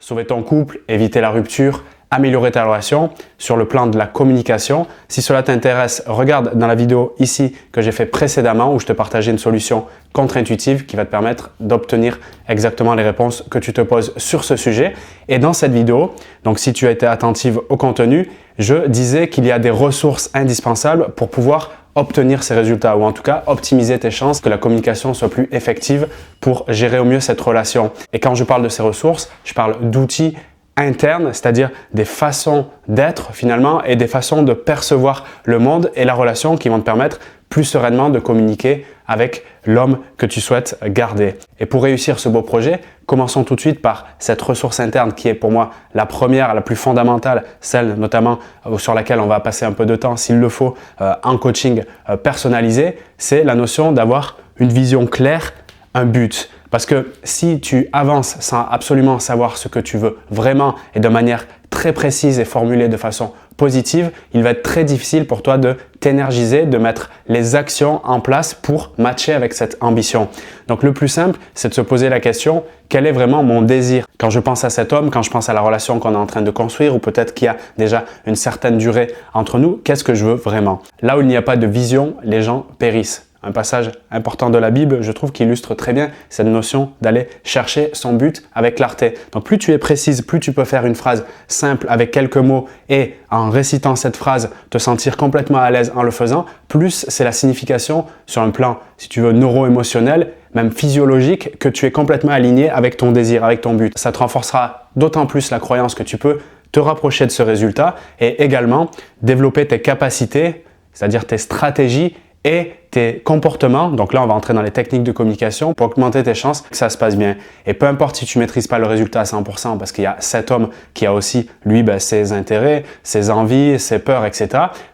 sauver ton couple, éviter la rupture, améliorer ta relation sur le plan de la communication. Si cela t'intéresse, regarde dans la vidéo ici que j'ai fait précédemment où je te partageais une solution contre-intuitive qui va te permettre d'obtenir exactement les réponses que tu te poses sur ce sujet. Et dans cette vidéo, donc si tu as été attentive au contenu, je disais qu'il y a des ressources indispensables pour pouvoir obtenir ces résultats ou en tout cas optimiser tes chances que la communication soit plus effective pour gérer au mieux cette relation. Et quand je parle de ces ressources, je parle d'outils internes, c'est-à-dire des façons d'être finalement et des façons de percevoir le monde et la relation qui vont te permettre plus sereinement de communiquer avec l'homme que tu souhaites garder. Et pour réussir ce beau projet, commençons tout de suite par cette ressource interne qui est pour moi la première, la plus fondamentale, celle notamment sur laquelle on va passer un peu de temps s'il le faut en coaching personnalisé, c'est la notion d'avoir une vision claire, un but. Parce que si tu avances sans absolument savoir ce que tu veux vraiment et de manière très précise et formulée de façon positive, il va être très difficile pour toi de t'énergiser, de mettre les actions en place pour matcher avec cette ambition. Donc le plus simple, c'est de se poser la question, quel est vraiment mon désir? Quand je pense à cet homme, quand je pense à la relation qu'on est en train de construire ou peut-être qu'il y a déjà une certaine durée entre nous, qu'est-ce que je veux vraiment? Là où il n'y a pas de vision, les gens périssent. Un passage important de la Bible, je trouve, qui illustre très bien cette notion d'aller chercher son but avec clarté. Donc plus tu es précise, plus tu peux faire une phrase simple avec quelques mots et en récitant cette phrase, te sentir complètement à l'aise en le faisant, plus c'est la signification sur un plan, si tu veux, neuro-émotionnel, même physiologique, que tu es complètement aligné avec ton désir, avec ton but. Ça te renforcera d'autant plus la croyance que tu peux te rapprocher de ce résultat et également développer tes capacités, c'est-à-dire tes stratégies et tes comportements. Donc là, on va entrer dans les techniques de communication pour augmenter tes chances que ça se passe bien. Et peu importe si tu ne maîtrises pas le résultat à 100% parce qu'il y a cet homme qui a aussi, lui, ses intérêts, ses envies, ses peurs, etc.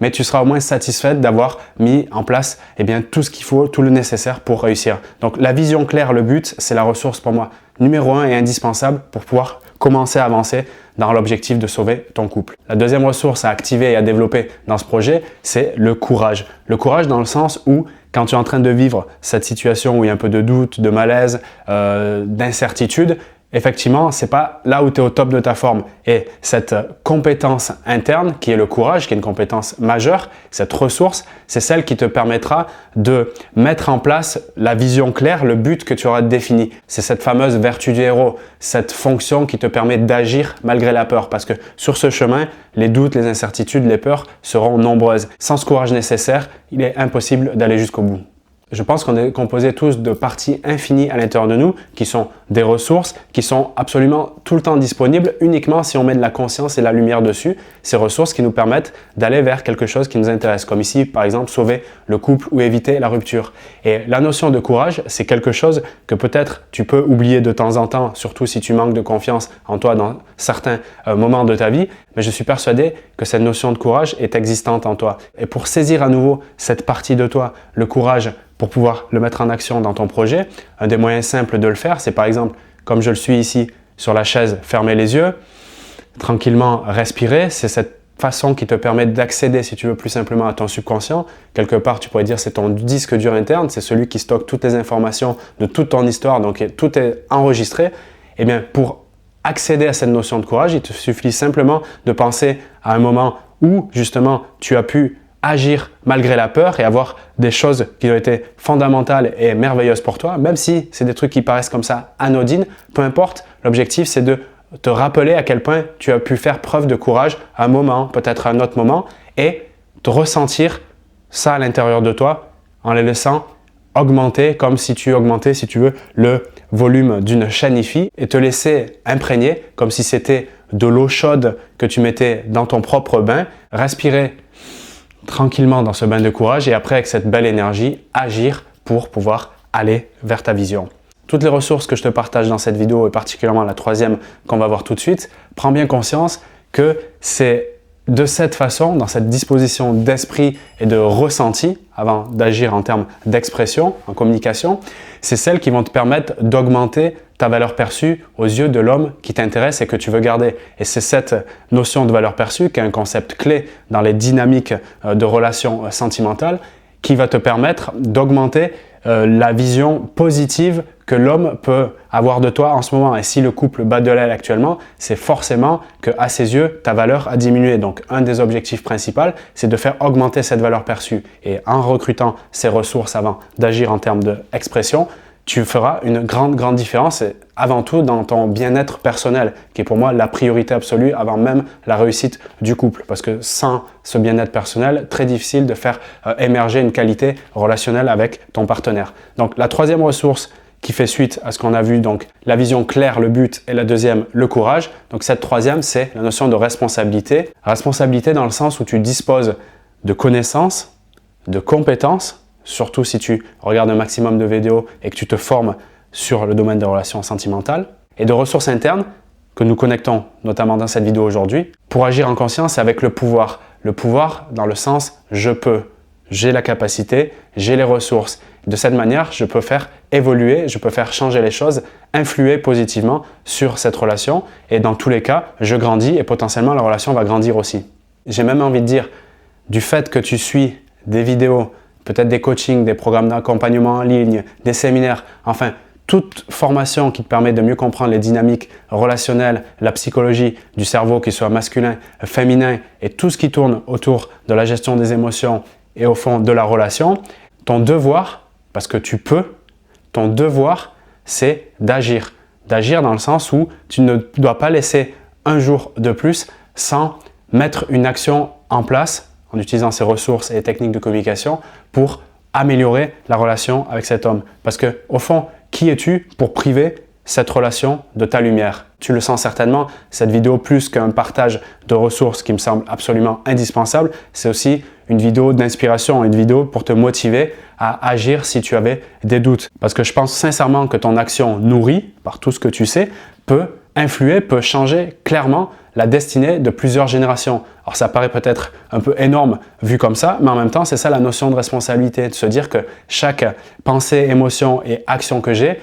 Mais tu seras au moins satisfaite d'avoir mis en place tout ce qu'il faut, tout le nécessaire pour réussir. Donc la vision claire, le but, c'est la ressource pour moi numéro 1 et indispensable pour pouvoir commencer à avancer dans l'objectif de sauver ton couple. La deuxième ressource à activer et à développer dans ce projet, c'est le courage. Le courage dans le sens où quand tu es en train de vivre cette situation où il y a un peu de doute, de malaise, d'incertitude, effectivement, c'est pas là où tu es au top de ta forme. Et cette compétence interne, qui est le courage, qui est une compétence majeure, cette ressource, c'est celle qui te permettra de mettre en place la vision claire, le but que tu auras défini. C'est cette fameuse vertu du héros, cette fonction qui te permet d'agir malgré la peur. Parce que sur ce chemin, les doutes, les incertitudes, les peurs seront nombreuses. Sans ce courage nécessaire, il est impossible d'aller jusqu'au bout. Je pense qu'on est composé tous de parties infinies à l'intérieur de nous qui sont des ressources qui sont absolument tout le temps disponibles uniquement si on met de la conscience et de la lumière dessus. Ces ressources qui nous permettent d'aller vers quelque chose qui nous intéresse, comme ici par exemple sauver le couple ou éviter la rupture. Et la notion de courage, c'est quelque chose que peut-être tu peux oublier de temps en temps, surtout si tu manques de confiance en toi dans certains moments de ta vie, mais je suis persuadé que cette notion de courage est existante en toi. Et pour saisir à nouveau cette partie de toi, le courage, pour pouvoir le mettre en action dans ton projet, un des moyens simples de le faire, c'est par exemple, comme je le suis ici sur la chaise, fermer les yeux, tranquillement respirer. C'est cette façon qui te permet d'accéder, si tu veux, plus simplement à ton subconscient. Quelque part, tu pourrais dire c'est ton disque dur interne, c'est celui qui stocke toutes les informations de toute ton histoire, donc tout est enregistré. Et bien, pour accéder à cette notion de courage, il te suffit simplement de penser à un moment où, justement, tu as pu agir malgré la peur et avoir des choses qui ont été fondamentales et merveilleuses pour toi, même si c'est des trucs qui paraissent comme ça anodines, peu importe, l'objectif c'est de te rappeler à quel point tu as pu faire preuve de courage à un moment, peut-être à un autre moment, et te ressentir ça à l'intérieur de toi en les laissant augmenter comme si tu augmentais, si tu veux, le volume d'une chaîne IFI et te laisser imprégner comme si c'était de l'eau chaude que tu mettais dans ton propre bain, respirer tranquillement dans ce bain de courage et après avec cette belle énergie, agir pour pouvoir aller vers ta vision. Toutes les ressources que je te partage dans cette vidéo et particulièrement la troisième qu'on va voir tout de suite, prends bien conscience que c'est de cette façon, dans cette disposition d'esprit et de ressenti, avant d'agir en termes d'expression, en communication, c'est celles qui vont te permettre d'augmenter ta valeur perçue aux yeux de l'homme qui t'intéresse et que tu veux garder. Et c'est cette notion de valeur perçue qui est un concept clé dans les dynamiques de relations sentimentales qui va te permettre d'augmenter la vision positive que l'homme peut avoir de toi en ce moment. Et si le couple bat de l'aile actuellement, c'est forcément qu'à ses yeux, ta valeur a diminué. Donc, un des objectifs principaux, c'est de faire augmenter cette valeur perçue. Et en recrutant ces ressources avant d'agir en termes d'expression, tu feras une grande différence, et avant tout dans ton bien-être personnel, qui est pour moi la priorité absolue avant même la réussite du couple. Parce que sans ce bien-être personnel, très difficile de faire émerger une qualité relationnelle avec ton partenaire. Donc la troisième ressource qui fait suite à ce qu'on a vu, donc la vision claire, le but, et la deuxième, le courage. Donc cette troisième, c'est la notion de responsabilité. Responsabilité dans le sens où tu disposes de connaissances, de compétences, surtout si tu regardes un maximum de vidéos et que tu te formes sur le domaine des relations sentimentales, et de ressources internes que nous connectons notamment dans cette vidéo aujourd'hui pour agir en conscience avec le pouvoir. Le pouvoir dans le sens je peux, j'ai la capacité, j'ai les ressources. De cette manière, je peux faire évoluer, je peux faire changer les choses, influer positivement sur cette relation, et dans tous les cas, je grandis et potentiellement la relation va grandir aussi. J'ai même envie de dire, du fait que tu suis des vidéos, peut-être des coachings, des programmes d'accompagnement en ligne, des séminaires, enfin, toute formation qui te permet de mieux comprendre les dynamiques relationnelles, la psychologie du cerveau, qu'il soit masculin, féminin, et tout ce qui tourne autour de la gestion des émotions et au fond de la relation, ton devoir, parce que tu peux, ton devoir, c'est d'agir. D'agir dans le sens où tu ne dois pas laisser un jour de plus sans mettre une action en place en utilisant ces ressources et techniques de communication pour améliorer la relation avec cet homme. Parce que, au fond, qui es-tu pour priver cette relation de ta lumière? Tu le sens certainement, cette vidéo, plus qu'un partage de ressources qui me semble absolument indispensable, c'est aussi une vidéo d'inspiration, une vidéo pour te motiver à agir si tu avais des doutes. Parce que je pense sincèrement que ton action nourrie par tout ce que tu sais peut influer, peut changer clairement la destinée de plusieurs générations. Alors ça paraît peut-être un peu énorme vu comme ça, mais en même temps, c'est ça la notion de responsabilité, de se dire que chaque pensée, émotion et action que j'ai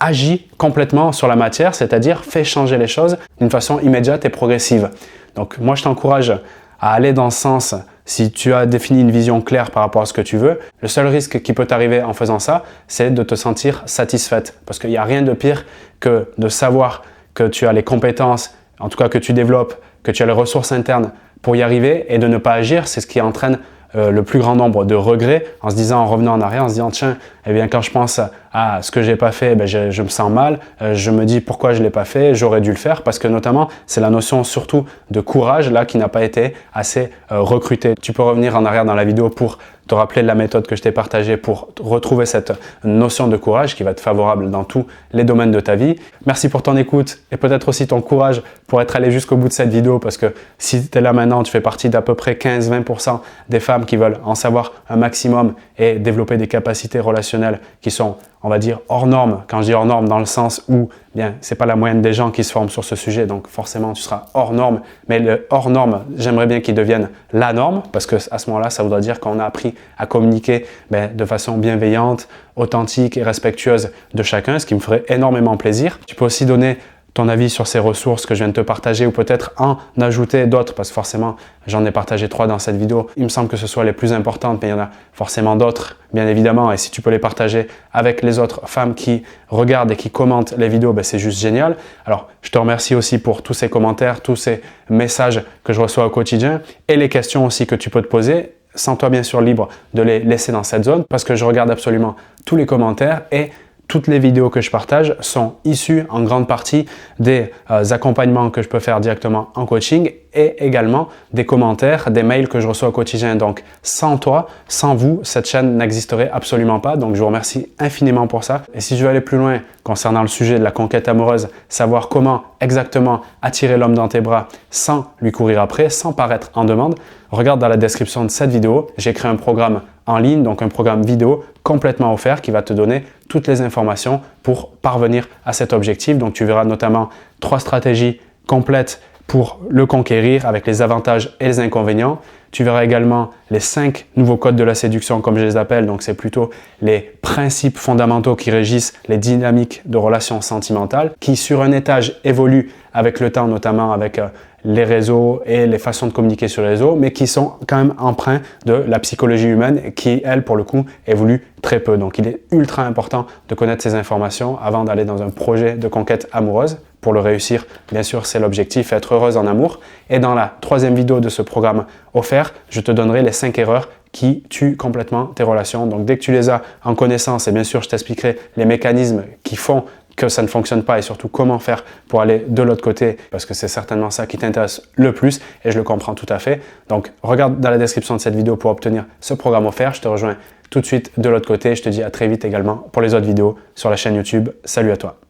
agit complètement sur la matière, c'est-à-dire fait changer les choses d'une façon immédiate et progressive. Donc moi, je t'encourage à aller dans ce sens si tu as défini une vision claire par rapport à ce que tu veux. Le seul risque qui peut t'arriver en faisant ça, c'est de te sentir satisfaite. Parce qu'il n'y a rien de pire que de savoir que tu as les compétences, en tout cas que tu développes, que tu as les ressources internes pour y arriver et de ne pas agir. C'est ce qui entraîne le plus grand nombre de regrets en se disant, en revenant en arrière, en se disant tiens, eh bien quand je pense à ce que j'ai pas fait, ben je me sens mal, je me dis pourquoi je l'ai pas fait, j'aurais dû le faire, parce que notamment c'est la notion surtout de courage là qui n'a pas été assez recrutée. Tu peux revenir en arrière dans la vidéo pour te rappeler de la méthode que je t'ai partagée pour retrouver cette notion de courage qui va être favorable dans tous les domaines de ta vie. Merci pour ton écoute et peut-être aussi ton courage pour être allé jusqu'au bout de cette vidéo, parce que si tu es là maintenant, tu fais partie d'à peu près 15-20% des femmes qui veulent en savoir un maximum et développer des capacités relationnelles qui sont, on va dire, hors normes. Quand je dis hors normes, dans le sens où, bien, c'est pas la moyenne des gens qui se forment sur ce sujet, donc forcément tu seras hors norme. Mais le hors norme, j'aimerais bien qu'il devienne la norme, parce que à ce moment-là, ça voudra dire qu'on a appris à communiquer de façon bienveillante, authentique et respectueuse de chacun, ce qui me ferait énormément plaisir. Tu peux aussi donner ton avis sur ces ressources que je viens de te partager, ou peut-être en ajouter d'autres, parce que forcément j'en ai partagé 3 dans cette vidéo. Il me semble que ce soit les plus importantes, mais il y en a forcément d'autres, bien évidemment, et si tu peux les partager avec les autres femmes qui regardent et qui commentent les vidéos, c'est juste génial. Alors je te remercie aussi pour tous ces commentaires, tous ces messages que je reçois au quotidien, et les questions aussi que tu peux te poser. Sens-toi bien sûr libre de les laisser dans cette zone, parce que je regarde absolument tous les commentaires, et toutes les vidéos que je partage sont issues en grande partie des accompagnements que je peux faire directement en coaching, et également des commentaires, des mails que je reçois au quotidien. Donc sans toi, sans vous, cette chaîne n'existerait absolument pas. Donc je vous remercie infiniment pour ça. Et si je veux aller plus loin concernant le sujet de la conquête amoureuse, savoir comment exactement attirer l'homme dans tes bras sans lui courir après, sans paraître en demande, regarde dans la description de cette vidéo. J'ai créé un programme en ligne, donc un programme vidéo complètement offert qui va te donner toutes les informations pour parvenir à cet objectif. Donc tu verras notamment 3 stratégies complètes pour le conquérir avec les avantages et les inconvénients. Tu verras également les 5 nouveaux codes de la séduction, comme je les appelle. Donc, c'est plutôt les principes fondamentaux qui régissent les dynamiques de relations sentimentales, qui sur un étage évoluent avec le temps, notamment avec les réseaux et les façons de communiquer sur les réseaux, mais qui sont quand même empreints de la psychologie humaine qui, elle, pour le coup, évolue très peu. Donc, il est ultra important de connaître ces informations avant d'aller dans un projet de conquête amoureuse. Pour le réussir, bien sûr, c'est l'objectif, être heureuse en amour. Et dans la 3e vidéo de ce programme offert, je te donnerai les 5 erreurs qui tuent complètement tes relations. Donc, dès que tu les as en connaissance, et bien sûr, je t'expliquerai les mécanismes qui font que ça ne fonctionne pas et surtout comment faire pour aller de l'autre côté parce que c'est certainement ça qui t'intéresse le plus et je le comprends tout à fait. Donc, regarde dans la description de cette vidéo pour obtenir ce programme offert. Je te rejoins tout de suite de l'autre côté. Je te dis à très vite également pour les autres vidéos sur la chaîne YouTube. Salut à toi.